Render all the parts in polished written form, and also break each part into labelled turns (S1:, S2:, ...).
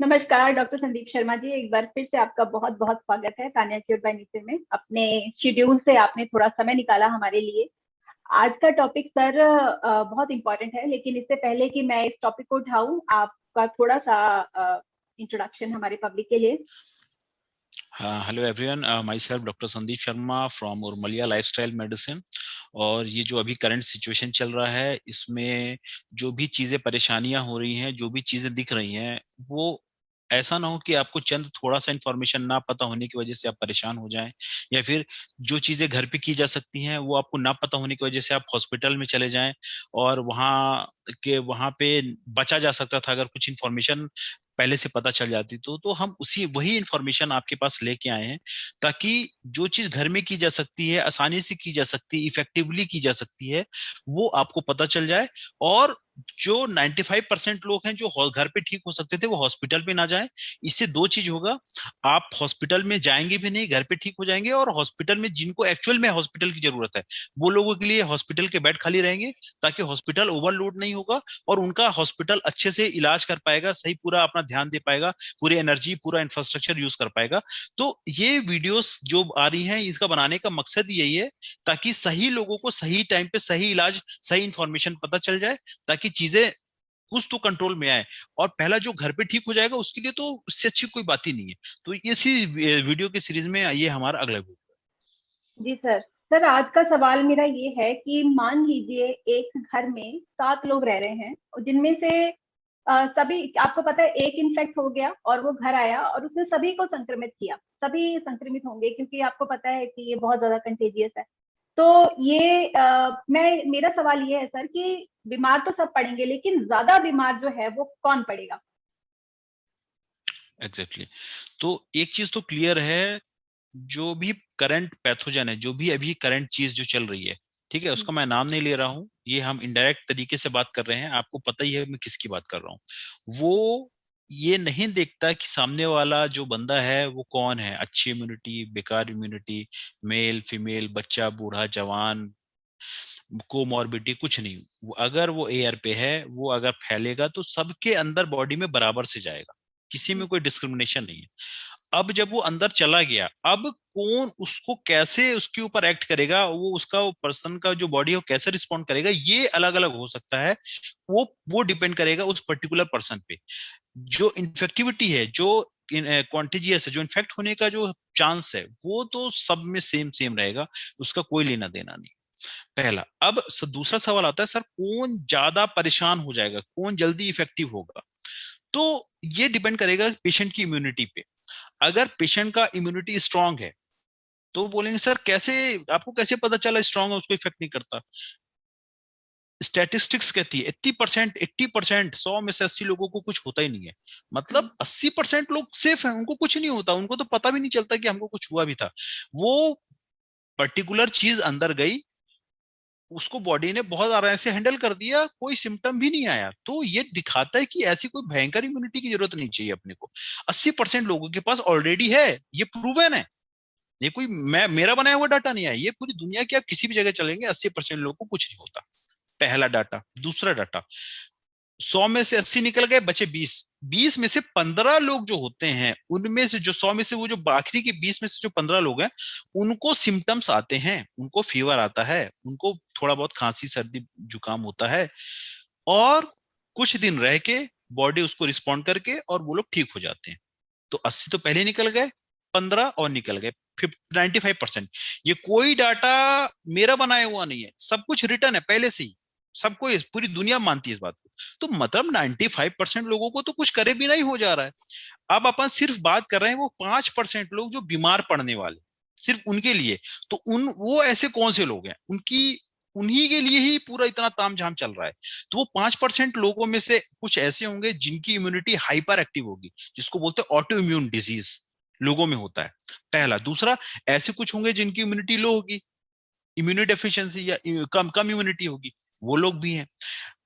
S1: नमस्कार डॉक्टर संदीप शर्मा जी, एक बार फिर से आपका बहुत बहुत स्वागत है तान्या क्योर बाय नेचर में। अपने शेड्यूल से आपने थोड़ा समय निकाला हमारे लिए। आज का टॉपिक सर बहुत इम्पोर्टेंट है, लेकिन इससे पहले कि मैं इस टॉपिक को उठाऊं, आपका थोड़ा सा इंट्रोडक्शन हमारे पब्लिक के लिए।
S2: Hello everyone, my self doctor Sandeep Sharma from Urmalia lifestyle medicine. और ये जो अभी करंट सिचुएशन चल रहा है, इसमें जो भी चीज़ें परेशानियां हो रही हैं, जो भी चीज़ें दिख रही हैं, वो ऐसा ना हो कि आपको चंद थोड़ा सा इन्फॉर्मेशन ना पता होने की वजह से आप परेशान हो जाएं, या फिर जो चीज़ें घर पे की जा सकती हैं वो आपको ना पता होने की वजह से आप हॉस्पिटल में चले जाएं। और वहाँ पे बचा जा सकता था अगर कुछ इन्फॉर्मेशन पहले से पता चल जाती तो हम उसी वही इंफॉर्मेशन आपके पास लेके आए हैं, ताकि जो चीज घर में की जा सकती है, आसानी से की जा सकती है, इफेक्टिवली की जा सकती है, वो आपको पता चल जाए। और जो 95% लोग हैं जो घर पे ठीक हो सकते थे वो हॉस्पिटल पे ना जाएं। इससे दो चीज होगा, आप हॉस्पिटल में जाएंगे भी नहीं, घर पे ठीक हो जाएंगे। और हॉस्पिटल में जिनको एक्चुअल में हॉस्पिटल की जरूरत है, वो लोगों के लिए हॉस्पिटल के बेड खाली रहेंगे, ताकि हॉस्पिटल ओवरलोड नहीं होगा और उनका हॉस्पिटल अच्छे से इलाज कर पाएगा, सही पूरा अपना ध्यान दे पाएगा, पूरी एनर्जी पूरा इंफ्रास्ट्रक्चर यूज कर पाएगा। तो ये वीडियोस जो आ रही हैं, इसका बनाने का मकसद यही है, ताकि सही लोगों को सही टाइम पे सही इलाज, सही इंफॉर्मेशन पता चल जाए, ताकि चीजें कुछ तो कंट्रोल में आए। और पहला जो घर पे ठीक हो जाएगा उसके लिए तो उससे अच्छी कोई बात ही नहीं है। तो इसी वीडियो की सीरीज में ये हमारा अगला वीडियो।
S1: जी सर। सर, आज का सवाल मेरा ये है कि मान लीजिए एक घर में 7 लोग रह रहे हैं, और जिनमें से सभी, आपको पता है, एक इन्फेक्ट हो गया और वो घर आया और उसने सभी को संक्रमित किया। सभी संक्रमित होंगे क्योंकि आपको पता है कि ये बहुत ज्यादा कंटेजियस है। तो ये मेरा सवाल ये है सर कि बीमार तो सब पड़ेंगे, लेकिन ज्यादा बीमार जो है वो कौन पड़ेगा?
S2: एग्जैक्टली तो एक चीज तो क्लियर है, जो भी करंट पैथोजन है, जो भी अभी करंट चीज जो चल रही है, ठीक है, उसका मैं नाम नहीं ले रहा हूँ, ये हम इनडायरेक्ट तरीके से बात कर रहे हैं, आपको पता ही है मैं किसकी बात कर रहा हूँ। वो ये नहीं देखता कि सामने वाला जो बंदा है वो कौन है, अच्छी इम्यूनिटी, बेकार इम्यूनिटी, मेल फीमेल, बच्चा बूढ़ा जवान, कोमॉर्बिडिटी, कुछ नहीं। अगर वो एयर पे है, वो अगर फैलेगा तो सबके अंदर बॉडी में बराबर से जाएगा, किसी में कोई डिस्क्रिमिनेशन नहीं है। अब जब वो अंदर चला गया, अब कौन उसको कैसे उसके ऊपर एक्ट करेगा, वो उसका पर्सन का जो बॉडी है वो कैसे रिस्पॉन्ड करेगा, ये अलग अलग हो सकता है। वो डिपेंड करेगा उस पर्टिकुलर पर्सन पे। जो इन्फेक्टिविटी है, जो क्वांटिजियस है, जो इन्फेक्ट होने का जो चांस है, वो तो सब में सेम सेम रहेगा, उसका कोई लेना देना नहीं। पहला। अब दूसरा सवाल आता है, सर कौन ज्यादा परेशान हो जाएगा, कौन जल्दी इफेक्टिव होगा? तो ये डिपेंड करेगा पेशेंट की इम्यूनिटी पे। अगर पेशेंट का इम्यूनिटी स्ट्रांग है तो बोलेंगे सर कैसे, आपको कैसे पता चला स्ट्रांग है, उसको इफेक्ट नहीं करता? स्टैटिस्टिक्स कहती है 80%, 80%, 100 में से 80 लोगों को कुछ होता ही नहीं है। मतलब 80% लोग सेफ हैं, उनको कुछ नहीं होता, उनको तो पता भी नहीं चलता कि हमको कुछ हुआ भी था। वो पर्टिकुलर चीज अंदर गई, उसको बॉडी ने बहुत आराम से हैंडल कर दिया, कोई सिम्टम भी नहीं आया। तो ये दिखाता है कि ऐसी कोई भयंकर इम्यूनिटी की जरूरत नहीं चाहिए अपने को। 80% लोगों के पास ऑलरेडी है, ये प्रूवन है। ये कोई मैं मेरा बनाया हुआ डाटा नहीं है, ये पूरी दुनिया की, आप किसी भी जगह चलेंगे 80% लोगों को कुछ नहीं होता। पहला डाटा। दूसरा डाटा, 100 में से 80 निकल गए, बचे 20। 20 में से 15 लोग जो होते हैं, उनमें से जो 100 में से, वो जो आखिरी के 20 में से जो 15 लोग हैं, उनको सिम्टम्स आते हैं, उनको फीवर आता है, उनको थोड़ा बहुत खांसी सर्दी जुकाम होता है, और कुछ दिन रह के बॉडी उसको रिस्पॉन्ड करके और वो लोग ठीक हो जाते हैं। तो 80 तो पहले निकल गए, 15 और निकल गए, 95%। ये कोई डाटा मेरा बनाया हुआ नहीं है, सब कुछ रिटर्न है पहले से ही, सबको, पूरी दुनिया मानती है इस बात को। तो मतलब 95% लोगों को तो कुछ करे बिना ही हो जा रहा है। अब अपन सिर्फ बात कर रहे हैं वो 5% लोग जो बीमार पड़ने वाले, सिर्फ उनके लिए। तो वो ऐसे कौन से लोग हैं, उन्हीं के लिए ही पूरा इतना तामझाम चल रहा है। तो वो 5% लोगों में से कुछ ऐसे होंगे जिनकी इम्यूनिटी हाइपर एक्टिव होगी, जिसको बोलते हैं ऑटो इम्यून डिजीज, लोगों में होता है। पहला। दूसरा, ऐसे कुछ होंगे जिनकी इम्यूनिटी लो होगी, इम्यूनो डेफिशिएंसी, या कम कम इम्यूनिटी होगी, वो लोग भी हैं।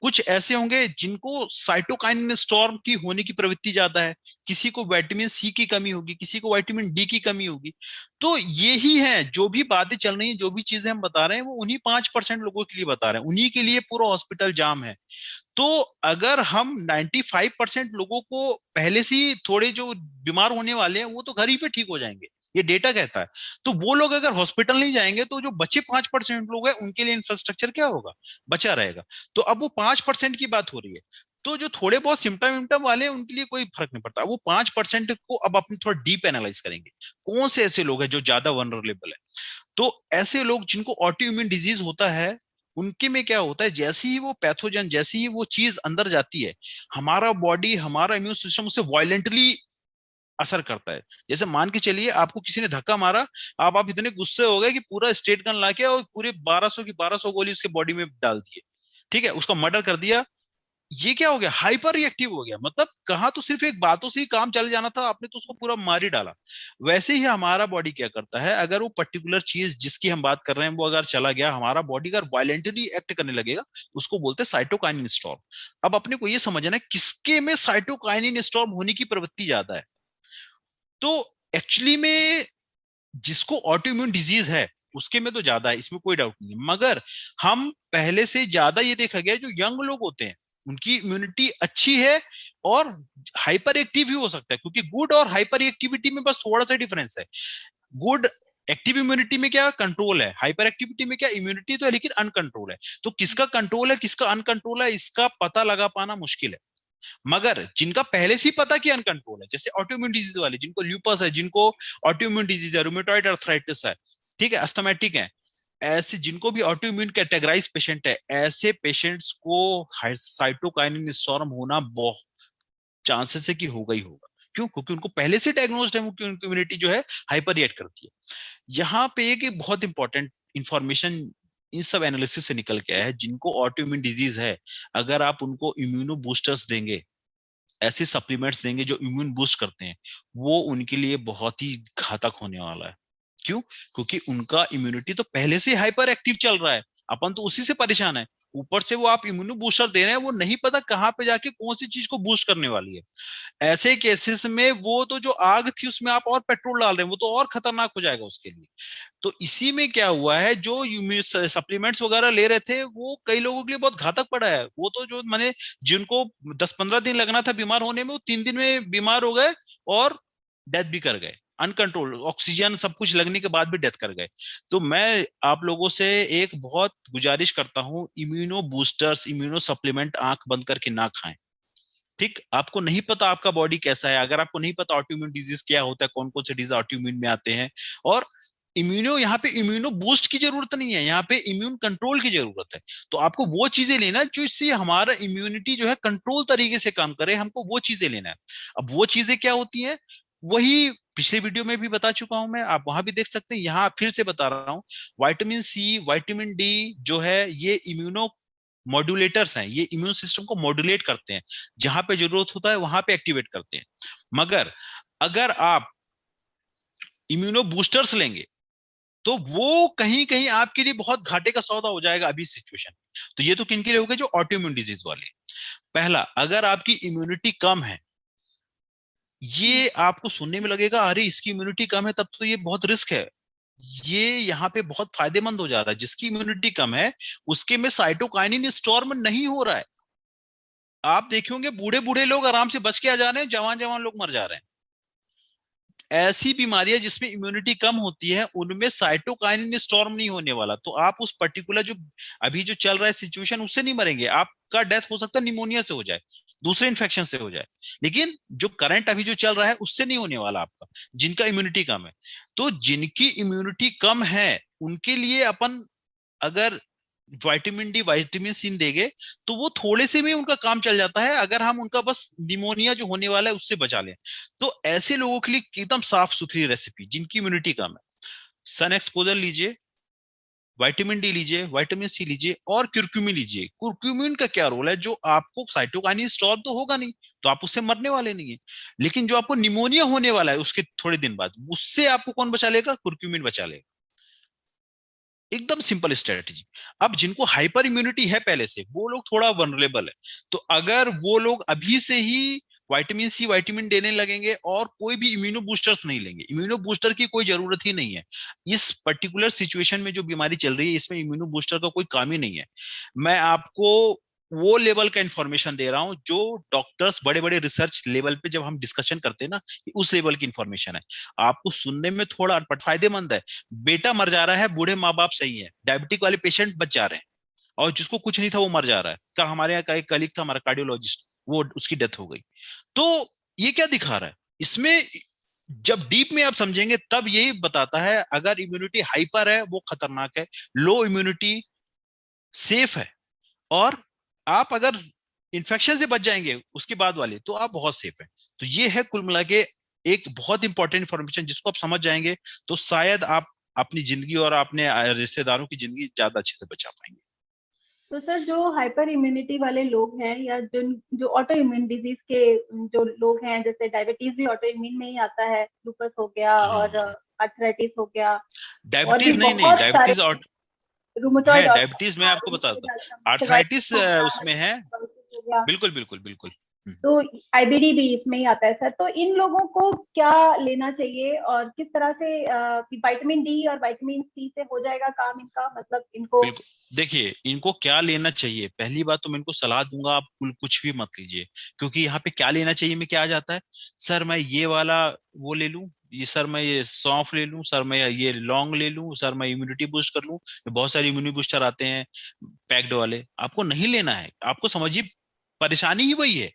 S2: कुछ ऐसे होंगे जिनको साइटोकाइनिन स्टॉर्म की होने की प्रवृत्ति ज्यादा है, किसी को विटामिन सी की कमी होगी, किसी को विटामिन डी की कमी होगी। तो ये ही है, जो भी बातें चल रही हैं, जो भी चीजें हम बता रहे हैं, वो उन्हीं 5% लोगों के लिए बता रहे हैं, उन्हीं के लिए पूरा हॉस्पिटल जाम है। तो अगर हम 95% लोगों को पहले से ही, थोड़े जो बीमार होने वाले हैं वो तो घर ही पे ठीक हो जाएंगे, ये डेटा कहता है। तो वो लोग अगर हॉस्पिटल नहीं जाएंगे तो जो बचे 5% लोग हैं उनके लिए इंफ्रास्ट्रक्चर क्या होगा, बचा रहेगा। तो अब वो 5% की बात हो रही है। तो जो थोड़े बहुत सिम्टम विम्टम वाले हैं उनके लिए कोई फर्क नहीं पड़ता। वो 5% को अब अपने थोड़ा डीप एनालाइज करेंगे, कौन से ऐसे लोग हैं जो ज्यादा वनरेबल है। तो ऐसे लोग जिनको ऑटो इम्यून डिजीज होता है, उनके में क्या होता है, जैसे ही वो पैथोजन, जैसे ही वो चीज अंदर जाती है, हमारा बॉडी, हमारा इम्यून सिस्टम उसे वायलेंटली असर करता है। जैसे मान के चलिए आपको किसी ने धक्का मारा, आप इतने गुस्से हो गए कि पूरा स्टेट गन लाके और पूरे 1200 की 1200 गोली उसके बॉडी में डाल दिए, ठीक है, उसका मर्डर कर दिया। ये क्या हो गया, हाइपर रिएक्टिव हो गया। मतलब कहा तो सिर्फ एक बातों से ही काम चल जाना था, आपने तो उसको पूरा मार ही डाला। वैसे ही हमारा बॉडी क्या करता है, अगर वो पर्टिकुलर चीज जिसकी हम बात कर रहे हैं वो अगर चला गया, हमारा बॉडी अगर वायलेंटली एक्ट करने लगेगा, उसको बोलते हैं साइटोकाइनिन स्टॉर्म। अब अपने को ये समझना है किसके में साइटोकाइनिन स्टॉर्म होने की प्रवृत्ति ज्यादा है। तो एक्चुअली में जिसको ऑटो इम्यून डिजीज है उसके में तो ज्यादा है, इसमें कोई डाउट नहीं है। मगर हम पहले से ज्यादा ये देखा गया है, जो यंग लोग होते हैं उनकी इम्यूनिटी अच्छी है, और हाइपर एक्टिव भी हो सकता है, क्योंकि गुड और हाइपर एक्टिविटी में बस थोड़ा सा डिफरेंस है। गुड एक्टिव इम्यूनिटी में क्या कंट्रोल है, हाइपर एक्टिविटी में क्या इम्यूनिटी तो है लेकिन अनकंट्रोल है। तो किसका कंट्रोल है किसका अनकंट्रोल है, इसका पता लगा पाना मुश्किल है। मगर जिनका पहले से ही पता कि अनकंट्रोल है, जैसे ऑटोइम्यून डिजीज वाले, जिनको ल्यूपस है, जिनको ऑटोइम्यून डिजीज है, रूमेटॉइड अर्थराइटिस है, ठीक है, अस्थमेटिक है, ऐसे जिनको भी ऑटोइम्यून कैटेगराइज पेशेंट है, ऐसे पेशेंट्स को साइटोकाइनिन स्टॉर्म होना बहुत चांसेस है कि होगा ही होगा। क्यों? क्योंकि उनको पहले से डायग्नोस्ड है, उनकी इम्यूनिटी जो है हाइपर रिएक्ट करती है। यहाँ पे एक बहुत इंपॉर्टेंट इंफॉर्मेशन इन सब एनालिसिस से निकल के आया है, जिनको ऑटोइम्यून डिजीज है, अगर आप उनको इम्यूनो बूस्टर्स देंगे, ऐसे सप्लीमेंट्स देंगे जो इम्यून बूस्ट करते हैं, वो उनके लिए बहुत ही घातक होने वाला है। क्यों? क्योंकि उनका इम्यूनिटी तो पहले से हाइपर एक्टिव चल रहा है, अपन तो उसी से परेशान है। ऊपर से वो आप इम्यूनो बूस्टर दे रहे हैं, वो नहीं पता कहाँ पे जाके कौन सी चीज को बूस्ट करने वाली है। ऐसे केसेस में वो तो जो आग थी उसमें आप और पेट्रोल डाल रहे हैं, वो तो और खतरनाक हो जाएगा उसके लिए। तो इसी में क्या हुआ है, जो सप्लीमेंट्स वगैरह ले रहे थे वो कई लोगों के लिए बहुत घातक पड़ा है। वो तो जो मैंने, जिनको 10-15 दिन लगना था बीमार होने में, वो 3 दिन में बीमार हो गए और डेथ भी कर गए, अनकंट्रोल ऑक्सीजन सब कुछ लगने के बाद भी डेथ कर गए। तो मैं आप लोगों से एक बहुत गुजारिश करता हूं, इम्यूनो बूस्टर्स, इम्यूनो सप्लीमेंट आंख बंद करके ना खाएं। ठीक, आपको नहीं पता आपका बॉडी कैसा है, अगर आपको नहीं पता ऑटोइम्यून डिजीज क्या होता है, कौन कौन से डिजीज ऑटोइम्यून में आते हैं, और इम्यूनो, यहाँ पे इम्यूनो बूस्ट की जरूरत नहीं है, यहाँ पे इम्यून कंट्रोल की जरूरत है। तो आपको वो चीजें लेना है जो इससे हमारा इम्यूनिटी जो है कंट्रोल तरीके से काम करे, हमको वो चीजें लेना है। अब वो चीजें क्या होती हैं, वही पिछले वीडियो में भी बता चुका हूं मैं, आप वहां भी देख सकते हैं, यहाँ फिर से बता रहा हूँ। विटामिन सी, विटामिन डी जो है, ये इम्यूनो मॉड्यूलेटर्स हैं, ये इम्यून सिस्टम को मॉड्यूलेट करते हैं, जहां पे जरूरत होता है वहां पे एक्टिवेट करते हैं। मगर अगर आप इम्यूनो बूस्टर्स लेंगे तो वो कहीं कहीं आपके लिए बहुत घाटे का सौदा हो जाएगा अभी सिचुएशन। तो ये तो किन के लिए हो गए, जो ऑटो इम्यून डिजीज वाले। पहला, अगर आपकी इम्यूनिटी कम है, ये आपको सुनने में लगेगा अरे इसकी इम्यूनिटी कम है तब तो ये बहुत रिस्क है। ये यहाँ पे बहुत फायदेमंद हो जा रहा है, जिसकी इम्यूनिटी कम है उसके में साइटोकाइनिन स्टॉर्म नहीं हो रहा है। आप देखे होंगे बूढ़े बूढ़े लोग आराम से बच के आ जा रहे हैं, जवान जवान लोग मर जा रहे हैं। ऐसी बीमारियां जिसमें इम्यूनिटी कम होती है उनमें साइटोकाइनिन स्टॉर्म नहीं होने वाला, तो आप उस पर्टिकुलर जो अभी जो चल रहा है सिचुएशन, उससे नहीं मरेंगे। आपका डेथ हो सकता है निमोनिया से हो जाए, दूसरे इन्फेक्शन से हो जाए, लेकिन जो करंट अभी जो चल रहा है उससे नहीं होने वाला आपका, जिनका इम्यूनिटी कम है। तो जिनकी इम्यूनिटी कम है उनके लिए अपन अगर विटामिन डी, विटामिन सी देंगे तो वो थोड़े से में उनका काम चल जाता है, अगर हम उनका बस निमोनिया जो होने वाला है उससे बचा लें। तो ऐसे लोगों के लिए एकदम साफ सुथरी रेसिपी, जिनकी इम्यूनिटी कम है, सन एक्सपोजर लीजिए, विटामिन डी लीजिए, विटामिन सी लीजिए, और क्यूरक्यूमिन लीजिए। क्यूरक्यूमिन का क्या रोल है, जो आपको साइटोकाइनिन स्टॉर्म तो होगा नहीं, तो आप उससे मरने वाले नहीं है, लेकिन जो आपको निमोनिया होने वाला है उसके थोड़े दिन बाद, उससे आपको कौन बचा लेगा, क्यूरक्यूमिन बचा लेगा। एकदम सिंपल स्ट्रेटजी। अब जिनको हाइपर इम्यूनिटी है पहले से, वो लोग थोड़ा वनरेबल है, तो अगर वो लोग अभी से ही विटामिन सी विटामिन देने लगेंगे और कोई भी इम्यूनो बूस्टर्स नहीं लेंगे, इम्यूनो बूस्टर की कोई जरूरत ही नहीं है। इस पर्टिकुलर सिचुएशन में जो बीमारी चल रही है, इसमें इम्यूनो बूस्टर का कोई काम ही नहीं है। मैं आपको वो लेवल का इंफॉर्मेशन दे रहा हूं जो डॉक्टर्स बड़े बड़े रिसर्च लेवल पे जब हम डिस्कशन करते हैं ना, उस लेवल की इंफॉर्मेशन है। आपको सुनने में थोड़ा अटपट फायदेमंद है। बेटा मर जा रहा है, बूढ़े माँ बाप सही है, डायबिटिक वाले पेशेंट बच जा रहे हैं, और जिसको कुछ नहीं था वो मर जा रहा है। का हमारे यहाँ का एक कलीग था हमारा कार्डियोलॉजिस्ट, वो उसकी डेथ हो गई। तो ये क्या दिखा रहा है इसमें? जब डीप में आप समझेंगे तब यही बताता है, अगर इम्यूनिटी हाइपर है वो खतरनाक है, लो इम्यूनिटी सेफ है, और आप अगर इन्फेक्शन से बच जाएंगे उसके बाद वाले, तो आप बहुत सेफ है। तो ये है कुल मिला के एक बहुत इंपॉर्टेंट इंफॉर्मेशन, जिसको आप समझ जाएंगे तो शायद आप अपनी जिंदगी और अपने रिश्तेदारों की जिंदगी ज्यादा अच्छे से बचा पाएंगे।
S1: तो सर जो हाइपर इम्यूनिटी वाले लोग हैं, या जो जो ऑटो इम्यून डिजीज के जो लोग हैं, जैसे डायबिटीज भी ऑटो इम्यून में ही आता है, लूपस हो गया और
S2: हाँ,
S1: आर्थराइटिस हो गया, और भी
S2: डायबिटीज नहीं, नहीं
S1: बहुत सारे,
S2: डायबिटीज और
S1: रूमेटॉइड
S2: है,
S1: और
S2: डायबिटीज मैं आपको बता दूं,
S1: आर्थराइटिस
S2: आर्थराइटिस
S1: हो गया,
S2: उसमें है।
S1: हो गया,
S2: बिल्कुल बिल्कुल बिल्कुल।
S1: तो आईबीडी भी इसमें ही आता है सर। तो इन लोगों को क्या लेना चाहिए, और किस तरह से विटामिन डी और विटामिन सी से हो जाएगा काम इनका, मतलब इनको?
S2: बिल्कुल, देखिए इनको क्या लेना चाहिए, पहली बात तो मैं इनको सलाह दूंगा, आप कुछ भी मत लीजिए। क्योंकि यहाँ पे क्या लेना चाहिए में क्या आ जाता है, सर मैं ये वाला वो ले लूं, ये सर मैं ये सौंफ ले लूं, सर मैं ये लौंग ले लूं, सर मैं इम्यूनिटी बूस्ट कर लूं। बहुत सारे इम्यूनिटी बूस्टर आते हैं पैक्ड वाले, आपको नहीं लेना है। आपको समझिए, परेशानी ही वही है,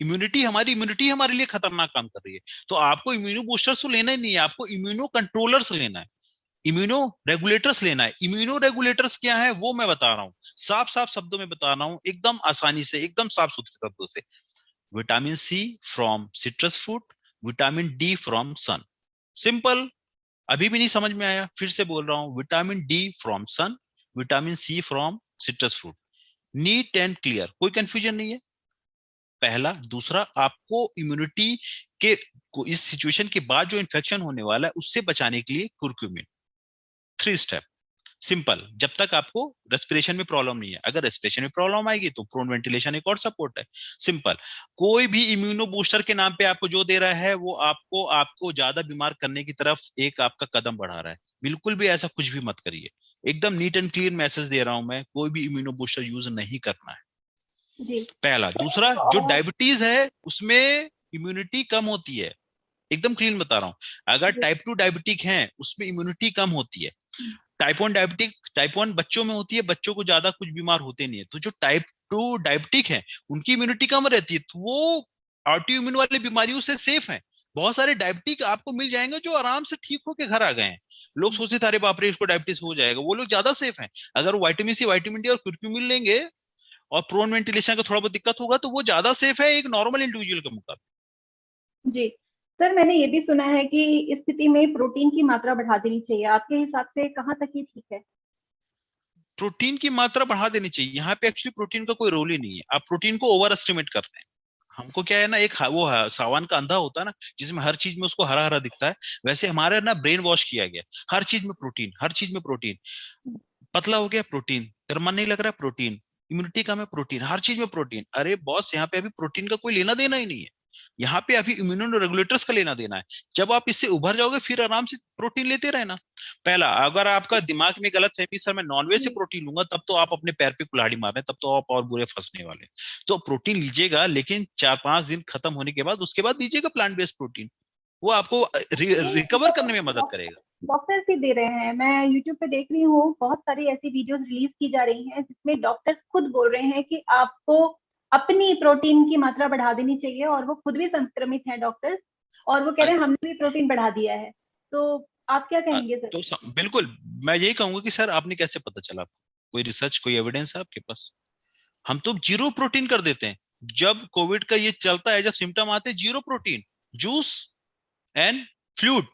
S2: इम्यूनिटी हमारे लिए खतरनाक काम कर रही है। तो आपको इम्यूनो बूस्टर्स तो लेना ही नहीं है, आपको इम्यूनो कंट्रोलर्स लेना है, इम्यूनो रेगुलेटर्स लेना है। इम्यूनो रेगुलेटर्स क्या है वो मैं बता रहा हूँ, साफ साफ शब्दों में बता रहा हूँ, एकदम आसानी से, एकदम साफ सुथरे शब्दों से। Vitamin C from citrus fruit, vitamin D from sun. Simple. अभी भी नहीं समझ में आया, फिर से बोल रहा हूँ, vitamin D from sun, vitamin C from citrus fruit. Neat and clear, कोई कंफ्यूजन नहीं है। पहला। दूसरा, आपको इम्यूनिटी के को इस सिचुएशन के बाद जो इन्फेक्शन होने वाला है उससे बचाने के लिए कुर्क्यूमिन। 3 स्टेप, सिंपल। जब तक आपको रेस्पिरेशन में प्रॉब्लम नहीं है, अगर रेस्पिरेशन में प्रॉब्लम आएगी तो प्रोन वेंटिलेशन एक और सपोर्ट है। सिंपल। कोई भी इम्यूनो बूस्टर के नाम पे आपको जो दे रहा है वो आपको आपको ज्यादा बीमार करने की तरफ एक आपका कदम बढ़ा रहा है। बिल्कुल भी ऐसा कुछ भी मत करिए। एकदम नीट एंड क्लियर मैसेज दे रहा हूं मैं, कोई भी इम्यूनो बूस्टर यूज नहीं करना है।
S1: जी।
S2: पहला। दूसरा, जो डायबिटीज है उसमें इम्यूनिटी कम होती है, एकदम क्लीन बता रहा हूं। अगर
S1: जी।
S2: टाइप 2 डायबिटिक है उसमें इम्यूनिटी कम होती है। टाइप 1 बच्चों में होती है, बच्चों को ज्यादा कुछ बीमार होते नहीं है। तो जो टाइप 2 डायबिटिक है उनकी इम्यूनिटी कम रहती है, तो वो ऑटो इम्यून वाली बीमारियों से सेफ है। बहुत सारे डायबिटिक आपको मिल जाएंगे जो आराम से ठीक होके घर आ गए हैं। लोग सोचते थे अरे बाप रे इसको डायबिटीज हो जाएगा, वो लोग ज्यादा सेफ हैं। अगर वो विटामिन सी विटामिन डी और कुर्क्यूमिन लेंगे और प्रोन वेंटिलेशन का थोड़ा बहुत दिक्कत होगा, तो वो ज्यादा सेफ है एक नॉर्मल इंडिविजुअल के मुकाबले।
S1: जी सर, मैंने ये भी सुना है कि इस स्थिति में प्रोटीन की मात्रा बढ़ा देनी चाहिए। आपके हिसाब से कहाँ तक ये ठीक है?
S2: प्रोटीन की मात्रा बढ़ा देनी चाहिए, यहाँ पे एक्चुअली प्रोटीन का कोई रोल ही नहीं है। आप प्रोटीन को ओवर एस्टिमेट कर रहे हैं। हमको क्या है ना, एक सावन का अंधा होता है ना, जिसमें हर चीज में उसको हरा हरा दिखता है, वैसे हमारे ना ब्रेन वॉश किया गया। हर चीज में प्रोटीन, हर चीज में प्रोटीन। पतला हो गया प्रोटीन, तेरा मन नहीं लग रहा प्रोटीन, इम्यूनिटी कम है प्रोटीन, हर चीज में प्रोटीन। अरे बॉस, यहाँ पे अभी प्रोटीन का कोई लेना देना ही नहीं है। यहाँ पे अभी इम्यूनो रेगुलेटर्स का लेना देना है। जब आप इससे उभर जाओगे फिर आराम से प्रोटीन लेते रहना। पहला, अगर आपका दिमाग में गलत है कि सर मैं नॉनवेज से
S1: जी।
S2: प्रोटीन लूंगा, तब तो आप अपने पैर पे कुल्हाड़ी मार रहे हैं, तब तो आप और बुरे फंसने वाले। तो प्रोटीन लीजिएगा, लेकिन 4-5 दिन खत्म होने के बाद उसके बाद लीजिएगा प्लांट बेस्ड प्रोटीन। वो आपको
S1: नहीं,
S2: रिकवर करने में मदद करेगा।
S1: डॉक्टर्स ही दे रहे हैं। मैं यूट्यूब पे देख रही हूँ, बहुत सारी ऐसी वीडियोस रिलीज की जा रही हैं जिसमें डॉक्टर्स खुद बोल रहे हैं कि आपको अपनी प्रोटीन की मात्रा बढ़ा देनी चाहिए, और वो खुद भी संक्रमित हैं डॉक्टर्स, और वो कह
S2: अ-
S1: रहे हैं हमने भी प्रोटीन बढ़ा दिया है। तो आप क्या कहेंगे सर?
S2: तो बिल्कुल, मैं यही कहूंगा कि सर आपने कैसे पता चला आपको, कोई रिसर्च कोई एविडेंस है आपके पास? हम तो जीरो प्रोटीन कर देते हैं। जब कोविड का ये चलता है, जब सिम्टम आते हैं, zero protein, juice and fluid,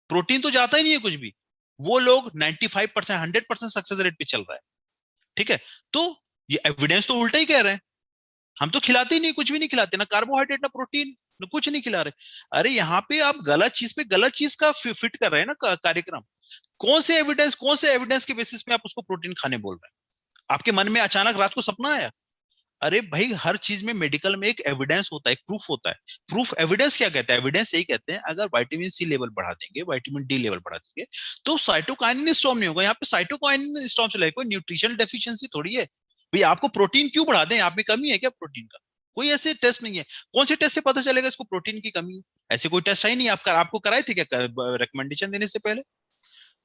S2: protein तो जाता ही नहीं है कुछ भी। वो लोग 95% 100% सक्सेस रेट पे चल रहा है। ठीक है, तो ये एविडेंस तो उल्टा ही कह रहे हैं। हम तो खिलाते ही नहीं, कुछ भी नहीं खिलाते, ना कार्बोहाइड्रेट ना प्रोटीन, ना कुछ नहीं खिला रहे। अरे यहाँ पे आप गलत चीज पे गलत चीज का फिट कर रहे हैं ना कार्यक्रम। कौन से एविडेंस के बेसिस पे आप उसको प्रोटीन खाने बोल रहे हैं? आपके मन में अचानक रात को सपना आया? अरे भाई, हर चीज में मेडिकल में एक एविडेंस होता है, एक प्रूफ होता है। प्रूफ एविडेंस क्या कहता है? एविडेंस यही कहते हैं अगर विटामिन सी लेवल बढ़ा देंगे, विटामिन डी लेवल बढ़ा देंगे, तो साइटोकाइनिन स्टॉर्म नहीं होगा। यहाँ पे साइटोकाइनिन स्टॉर्म चलेगा, कोई न्यूट्रिशनल डेफिशिएंसी थोड़ी है। भाई आपको प्रोटीन क्यों बढ़ा दें? आप में कमी है क्या प्रोटीन का? कोई ऐसे टेस्ट नहीं है। कौन से टेस्ट से पता चलेगा इसको प्रोटीन की कमी है? ऐसे कोई टेस्ट है ही नहीं। आपको कराए थे क्या रिकमेंडेशन देने से पहले?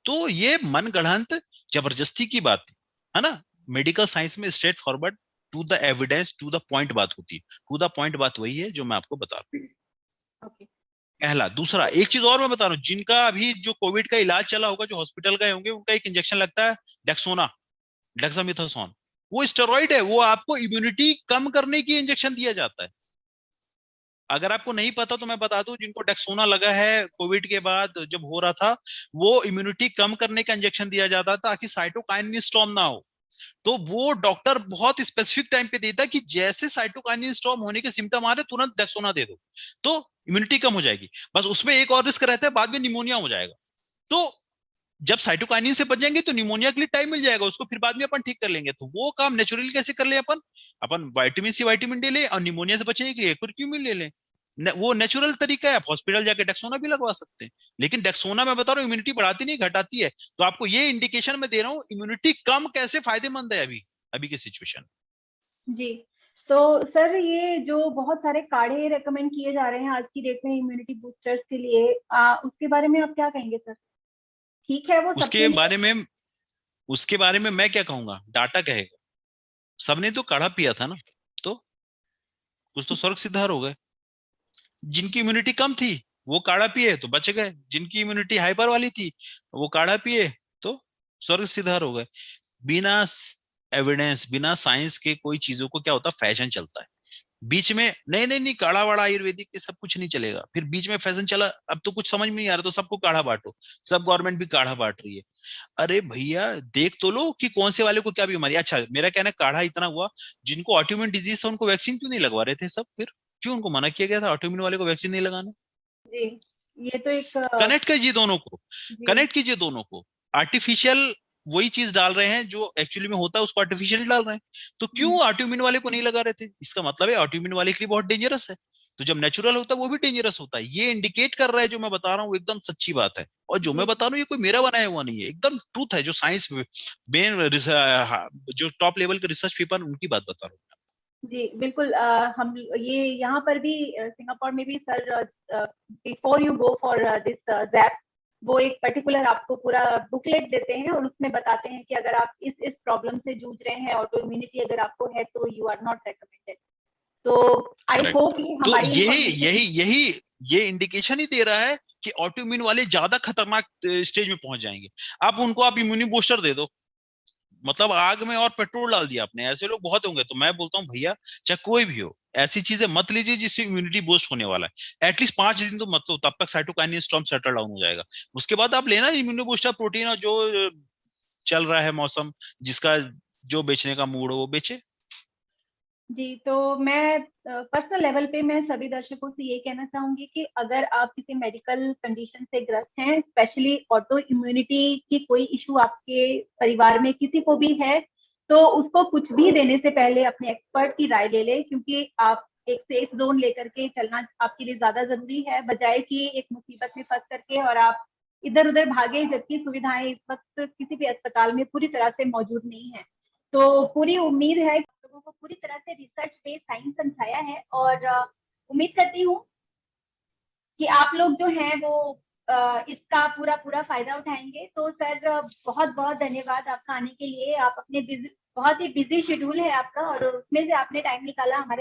S2: तो ये मन गढ़ंत जबरदस्ती की बात है ना। मेडिकल साइंस में straight forward, to the evidence, to the point बात होती है। टू द पॉइंट बात वही है जो मैं आपको बता रहा हूँ।
S1: ओके।
S2: पहला। दूसरा, एक चीज और मैं बता रहा हूँ, जिनका अभी जो कोविड का इलाज चला होगा, जो हॉस्पिटल गए होंगे, उनका एक इंजेक्शन लगता है डेक्सोना, डेक्सामेथासोन। वो स्टेरॉइड है, वो आपको इम्यूनिटी कम करने की इंजेक्शन दिया जाता है। अगर आपको नहीं पता तो मैं बता दूं, जिनको डेक्सोना लगा है कोविड के बाद जब हो रहा था, वो इम्यूनिटी कम करने का इंजेक्शन दिया जाता था ताकि साइटोकाइनिन स्टॉर्म ना हो। तो वो डॉक्टर बहुत स्पेसिफिक टाइम पे देता है कि जैसे साइटोकाइनिन स्टॉर्म होने के सिम्टम आ रहे, तुरंत डेक्सोना दे दो, तो इम्यूनिटी कम हो जाएगी। बस उसमें एक और रिस्क रहता है, बाद में निमोनिया हो जाएगा। तो जब साइटोकाइनिन से बच जाएंगे तो निमोनिया के लिए टाइम मिल जाएगा, उसको फिर बाद में अपन ठीक कर लेंगे। तो वो काम नेचुरली कैसे कर ले अपन? अपन विटामिन सी विटामिन डी ले, और निमोनिया से बचने के लिए क्यूमिन ले लें। वो नेचुरल तरीका है। आप हॉस्पिटल जाके डेक्सोना भी लगवा सकते हैं। लेकिन डेक्सोना मैं बता रहा हूँ इम्यूनिटी बढ़ाती नहीं, घटाती है। तो आपको ये इंडिकेशन मैं दे रहा हूँ, इम्यूनिटी कम कैसे फायदेमंद है अभी अभी की सिचुएशन।
S1: जी। तो सर, ये जो बहुत सारे काढ़े रेकमेंड किए जा रहे हैं आज की डेट में इम्यूनिटी बूस्टर्स के लिए, उसके बारे में आप क्या कहेंगे सर? ठीक है वो सबके
S2: उसके
S1: लिए?
S2: बारे में उसके बारे में मैं क्या कहूंगा, डाटा कहेगा। सबने तो काढ़ा पिया था ना, तो कुछ तो स्वर्ग सिद्धार हो गए। जिनकी इम्यूनिटी कम थी वो काढ़ा पिए तो बच गए, जिनकी इम्यूनिटी हाइपर वाली थी वो काढ़ा पिए तो स्वर्ग सिद्धार हो गए। बिना एविडेंस, बिना साइंस के कोई चीजों को क्या होता, फैशन चलता है। बीच में नहीं नहीं नहीं, काढ़ा वाड़ा आयुर्वेदिक के सब कुछ नहीं चलेगा, फिर बीच में फैशन चला, अब तो कुछ समझ में नहीं आ रहा तो सबको काढ़ा बांटो, सब गवर्नमेंट भी काढ़ा बांट रही है। अरे भैया देख तो लो कि कौन से वाले को क्या बीमारी। अच्छा, मेरा कहना है काढ़ा इतना हुआ, जिनको ऑटोइम्यून डिजीज था उनको वैक्सीन क्यों नहीं लगवा रहे थे सब? फिर क्यों उनको मना किया गया था ऑटोइम्यून वाले को वैक्सीन नहीं लगाना?
S1: जी, ये तो एक
S2: कनेक्ट कीजिए दोनों को,
S1: जी।
S2: कनेक्ट कीजिए दोनों को। आर्टिफिशियल वही चीज डाल रहे हैं जो एक्चुअली में होता है, उसको आर्टिफिशियल डाल रहे हैं। तो क्यों ऑटोइम्यून वाले को नहीं लगा रहे थे? इसका मतलब है ऑटोइम्यून वाले के लिए बहुत डेंजरस है। तो जब नेचुरल होता है वो भी डेंजरस होता है। ये इंडिकेट कर रहा है जो मैं बता रहा हूँ, एकदम सच्ची बात है। और जो मैं
S1: जी
S2: बता रहा हूँ ये कोई मेरा बनाया हुआ नहीं है, एकदम ट्रूथ है। जो साइंस में जो टॉप लेवल के रिसर्च पेपर, उनकी बात बता रहा हूँ।
S1: जी, बिल्कुल। हम ये यहाँ पर भी सिंगापुर में भी sir, before you go for this JAP, वो एक पर्टिकुलर आपको पूरा बुकलेट देते हैं और उसमें बताते हैं कि अगर आप इस प्रॉब्लम से जूझ रहे हैं, ऑटो इम्यूनिटी अगर आपको है, तो यू आर नॉट रेकमेंडेड। तो आई
S2: करेक्ट।
S1: होप कि
S2: तो
S1: हमारी
S2: यही
S1: इंफॉर्मेशन।
S2: यही यही ये इंडिकेशन ही दे रहा है कि ऑटोइम्यून वाले ज्यादा खतरनाक स्टेज में पहुंच जाएंगे। आप इम्यूनी बूस्टर दे दो, मतलब आग में और पेट्रोल डाल दिया आपने। ऐसे लोग बहुत होंगे। तो मैं बोलता हूँ भैया, चाहे कोई भी हो, ऐसी चीजें मत लीजिए जिससे इम्यूनिटी बूस्ट होने वाला है। एटलीस्ट 5 दिन तो मत लो, तब तक साइटोकाइनिन स्टॉर्म सेटल डाउन हो जाएगा। उसके बाद आप लेना इम्यूनो बूस्टर प्रोटीन, और जो चल रहा है मौसम, जिसका जो बेचने का मूड हो वो बेचे।
S1: जी, तो मैं पर्सनल लेवल पे मैं सभी दर्शकों से ये कहना चाहूंगी कि अगर आप किसी मेडिकल कंडीशन से ग्रस्त हैं, स्पेशली ऑटो इम्यूनिटी की कोई इशू आपके परिवार में किसी को भी है, तो उसको कुछ भी देने से पहले अपने एक्सपर्ट की राय ले लें, क्योंकि आप एक सेफ जोन लेकर के चलना आपके लिए ज्यादा जरूरी है, बजाय कि एक मुसीबत में फंस करके और आप इधर उधर भागे, जबकि सुविधाएं इस वक्त किसी भी अस्पताल में पूरी तरह से मौजूद नहीं है। तो पूरी उम्मीद है, लोगों को पूरी तरह से रिसर्च पे साइंस समझाया है, और उम्मीद करती हूँ कि आप लोग जो हैं वो इसका पूरा पूरा फायदा उठाएंगे। तो सर, बहुत बहुत धन्यवाद आपका आने के लिए। आप अपने बहुत ही बिजी शेड्यूल है आपका, और उसमें से आपने टाइम निकाला हमारे